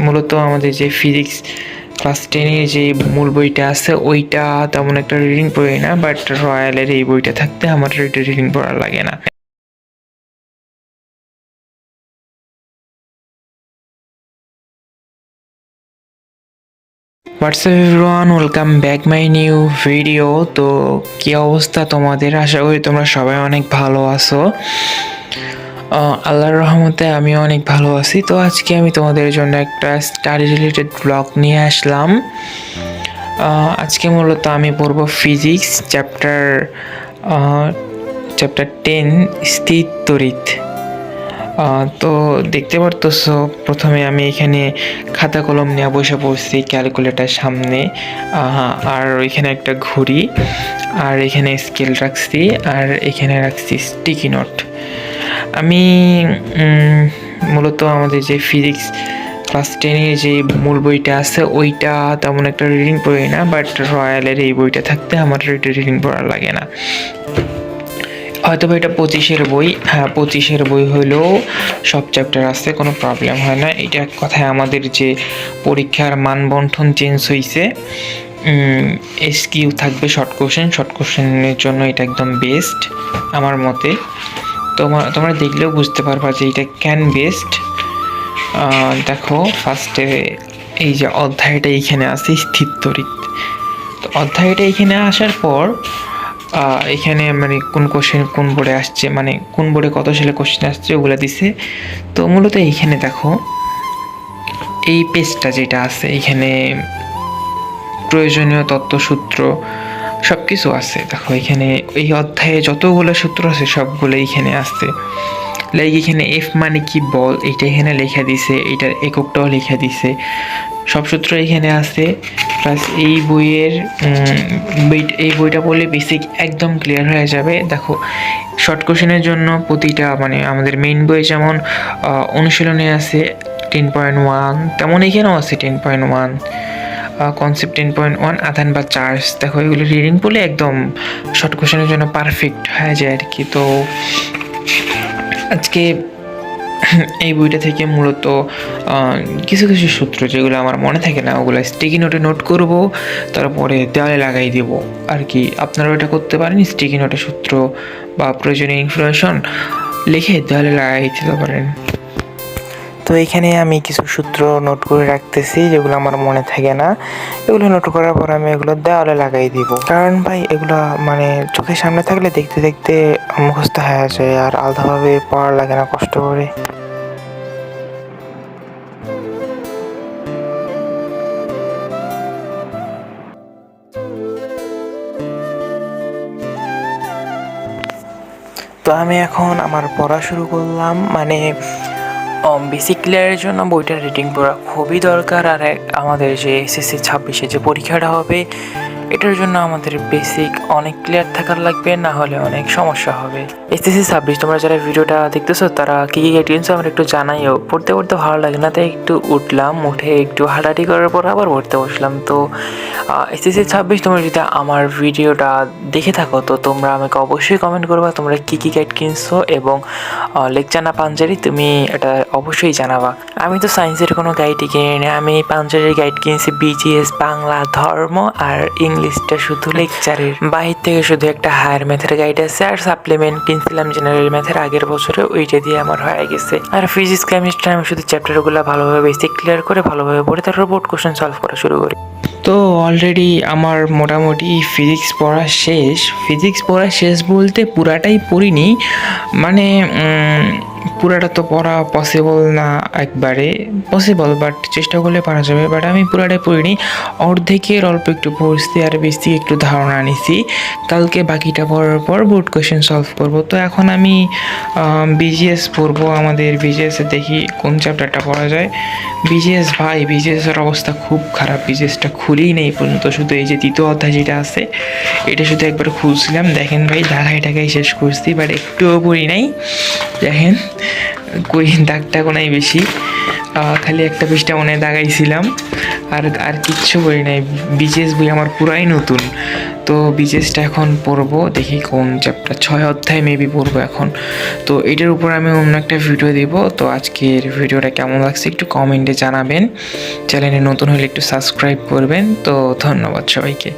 মূলত আমাদের যে ফিজিক্স ক্লাস 10-এর যে মূল বইটা আছে ওইটা তেমন একটা রিডিং পড়ি না, বাট রয়্যালের এই বইটা থাকতে আমার রিডিং পড়া লাগে না। WhatsApp everyone, welcome back my new video. তো কী অবস্থা তোমাদের? আশা করি তোমরা সবাই অনেক ভালো আছো। আল্লাহর রহমতে আমিও অনেক ভালো আছি। তো আজকে আমি তোমাদের জন্য একটা স্টাডি রিলেটেড ব্লগ নিয়ে আসলাম। আজকে মূলত আমি পড়বো ফিজিক্স চ্যাপ্টার 10 স্থির তড়িৎ। তো দেখতে পারতেছো প্রথমে আমি এখানে খাতা কলম নিয়ে বসে পড়ছি, ক্যালকুলেটার সামনে, আর এখানে একটা ঘড়ি, আর এখানে স্কেল রাখছি, আর এখানে রাখছি স্টিকি নোট। আমি মূলত আমাদের যে ফিজিক্স ক্লাস 10-এর যে মূল বইটা আছে ওইটা তেমন একটা রিডিং পড়ি না, বাট রয়্যালের এই বইটা থাকতে আমার রিডিং পড়া লাগে না। হয়তো এটা 25-এর বই, হ্যাঁ 25-এর বই হলেও সব চ্যাপ্টার আছে, কোনো প্রবলেম হয় না। এটা এক কথায় আমাদের যে পরীক্ষার মানবন্ঠন চেঞ্জ হয়েছে। এসকিউ থাকবে শর্ট কোশ্চেনের জন্য এটা একদম বেস্ট আমার মতে। তোমরা দেখলেও বুঝতে পারবা যে এটা ক্যান বেস্ট। দেখো ফার্স্টে এই যে অধ্যায়টা এইখানে আছে স্থির তড়িৎ। তো অধ্যায়টা এইখানে আসার পর এখানে মানে কোন কোশ্চেন কোন বোর্ডে আসছে, মানে কোন বোর্ডে কত সালে কোশ্চেন আসছে ওগুলো দিছে। তো মূলত এইখানে দেখো এই পেজটা যেটা আছে এখানে প্রয়োজনীয় তত্ত্বসূত্র সব কিছু আছে। দেখো এখানে এই অধ্যায়ে যতগুলো সূত্র আছে সবগুলো এইখানে আছে। লাইক এখানে এফ মানে কি বল, এইটা এখানে লেখা দিছে, এইটার এককটাও লেখা দিছে, সব সূত্র এখানে আছে। প্লাস এই বইটা পড়লে বেসিক একদম ক্লিয়ার হয়ে যাবে। দেখো শর্ট কোশ্চেনের জন্য প্রতিটা মানে আমাদের মেইন বই যেমন অনুশীলনে আছে 10.1, তেমন এখানেও আছে 10.1, কনসেপ্ট 10.1, আধান বা চার্জ। দেখো এগুলো রিডিং পড়লে একদম শর্ট কোশ্চেনের জন্য পারফেক্ট হয়ে যায় আর কি। তো আজকে এই বইটা থেকে মূলত কিছু কিছু সূত্র যেগুলো আমার মনে থাকে না ওগুলো স্টিকি নোটে নোট করব, তারপরে দেওয়ালে লাগাই দেব আর কি। আপনারাও এটা করতে পারেন, স্টিকি নোটে সূত্র বা প্রয়োজনীয় ইনফরমেশন লিখে দেওয়ালে লাগাই দিতে পারেন। তো এখানে আমি কিছু সূত্র নোট করে রাখতেছি যেগুলো আমার মনে থাকে না। এগুলো নোট করার পর আমি এগুলো দেওয়ালে লাগাই দিব, কারণ ভাই এগুলো মানে চোখের সামনে থাকলে দেখতে দেখতে মুখস্থ হয়ে যায় আর আলাদাভাবে পড়া লাগে না কষ্ট করে। তো আমি এখন আমার পড়া শুরু করলাম। মানে বেসিক ক্লিয়ারের জন্য বইটা রিডিং পড়া খুবই দরকার। আর আমাদের যে এসএসসি 26-এ যে পরীক্ষাটা হবে এটার জন্য আমাদের বেসিক অনেক ক্লিয়ার থাকার লাগবে, না হলে অনেক সমস্যা হবে। এসএসসি 26 তোমরা যারা ভিডিওটা দেখতেছো তারা কী কী গাইডেন্স আমার একটু জানাইও। পড়তে পড়তে ভালো লাগে না, তাই একটু উঠলাম, উঠে একটু হাঁটাহাঁটি করার পর আবার পড়তে বসলাম। তো এসএসসি 26 তোমরা যদি আমার ভিডিওটা দেখে থাকো তো তোমরা আমাকে অবশ্যই কমেন্ট করবা তোমরা কী কী গাইড কিনছো, এবং লেকচার না পাঞ্জারি তুমি এটা অবশ্যই জানাবা। আমি তো সায়েন্সের কোনো গাইডই কিনি না, আমি পাঞ্জারির গাইড কিনছি, বিজিএস, বাংলা, ধর্ম আর ইংলিশটা শুধু লেকচারের। বাহির থেকে শুধু একটা হায়ার ম্যাথের গাইড আছে, আর সাপ্লিমেন্ট কিনছিলাম জেনারেল ম্যাথের আগের বছরে, ওইটা দিয়ে আমার হয়ে গেছে। আর ফিজিক্স কেমিস্ট্রি আমি শুধু চ্যাপ্টারগুলো ভালোভাবে বেসিক ক্লিয়ার করে ভালোভাবে পড়ে তারপর বোর্ড কোশ্চেন সলভ করা শুরু করি। তো অলরেডি আমার মোটামুটি ফিজিক্স পড়া শেষ বলতে পুরাটাই পড়িনি, মানে পুরাটা তো পড়া পসিবল না, একবারে পসিবল বাট চেষ্টা করলে পারা যাবে, বাট আমি পুরাটাই পড়িনি। অর্ধেকের অল্প একটু পড়ছি আর বেশি একটু ধারণা নিছি। কালকে বাকিটা পড়ার পর বোর্ড কোয়েশ্চেন সলভ করব। তো এখন আমি বিজিএস পড়বো। আমাদের বিজিএসে দেখি কোন চ্যাপ্টারটা পড়া যায়। বিজিএসের অবস্থা খুব খারাপ, বিজিএসটা খুলেই নেই পর্যন্ত, শুধু এই যে তৃতীয় অধ্যায় যেটা আছে এটা শুধু একবার খুলছিলাম। দেখেন ভাই ঢাকায় শেষ করছি, বাট একটুও পড়ি নাই। দেখেন কই দাগটা কোনাই বেশি, খালি একটা পৃষ্ঠা মনে দাগাইছিলাম, আর কিচ্ছু করি নাই। বিজিএস বই আমার পুরাই নতুন। তো তো বিজেসটা এখন পড়বো, দেখি কোন চ্যাপ্টার 6 অধ্যায় মেবি পড়বো এখন। তো এটার উপর আমি অন্য একটা ভিডিও দিব। তো আজকের ভিডিওটা কেমন লাগছে একটু কমেন্টে জানাবেন, চ্যানেলে নতুন হলে একটু সাবস্ক্রাইব করবেন। তো ধন্যবাদ সবাইকে।